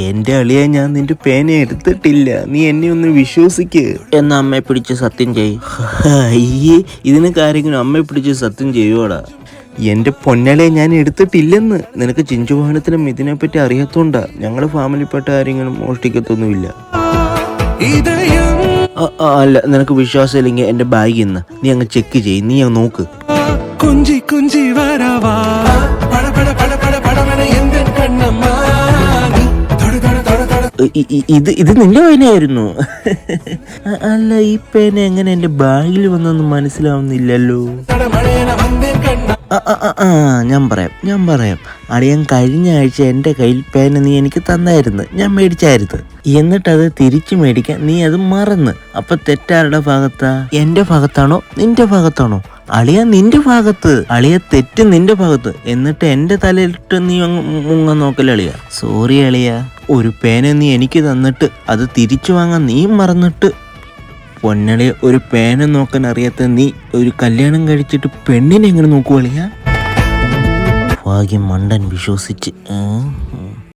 എന്റെ അളിയ, ഞാൻ നിന്റെ പേന എടുത്തിട്ടില്ല, നീ എന്നെ ഒന്ന് വിശ്വസിക്ക്. എന്ന അമ്മയെ പിടിച്ച് സത്യം ചെയ്. അയ്യേ, ഇതിന് കാര്യങ്ങളും അമ്മയെ പിടിച്ച് സത്യം ചെയ്യുവാടാ. എന്റെ പൊന്നളിയെ, ഞാൻ എടുത്തിട്ടില്ലെന്ന്. നിനക്ക് ചിഞ്ചുവാഹനത്തിനും ഇതിനെപ്പറ്റി അറിയാത്തോണ്ടാ. ഞങ്ങളുടെ ഫാമിലിപ്പെട്ട കാര്യങ്ങളും മോഷ്ടിക്കത്തൊന്നുമില്ല. അല്ല, നിനക്ക് വിശ്വാസം ഇല്ലെങ്കിൽ എന്റെ ബാഗ് ഇന്ന് നീ അങ്ങ് ചെക്ക് ചെയ്യ്, നീ അങ്ങ് നോക്ക്. ഇത് നിന്റെ പേനയായിരുന്നു? അല്ല, ഈ പേന എങ്ങനെ എന്റെ ബാഗിൽ വന്നൊന്നും മനസ്സിലാവുന്നില്ലല്ലോ. ഞാൻ പറയാം. അളിയൻ കഴിഞ്ഞ ആഴ്ച എൻ്റെ കയ്യിൽ പേന നീ എനിക്ക് തന്നായിരുന്നു, ഞാൻ മേടിച്ചായിരുന്നു. എന്നിട്ടത് തിരിച്ചു മേടിക്കാൻ നീ അത് മറന്ന്. അപ്പൊ തെറ്റാരുടെ ഭാഗത്താ? എന്റെ ഭാഗത്താണോ നിന്റെ ഭാഗത്താണോ? അളിയ, നിന്റെ ഭാഗത്ത്. അളിയ, തെറ്റ് നിന്റെ ഭാഗത്ത്. എന്നിട്ട് എന്റെ തലയിലിട്ട് നീ മുങ്ങ നോക്കല അളിയ. സോറി അളിയ, ഒരു പേന നീ എനിക്ക് തന്നിട്ട് അത് തിരിച്ചു വാങ്ങാൻ നീ മറന്നിട്ട്. പൊന്നളിയ, ഒരു പേന നോക്കാൻ അറിയാത്ത നീ ഒരു കല്യാണം കഴിച്ചിട്ട് പെണ്ണിനെ എങ്ങനെ നോക്കുവളിയ? ഭാഗ്യം മണ്ടൻ വിശ്വസിച്ച്.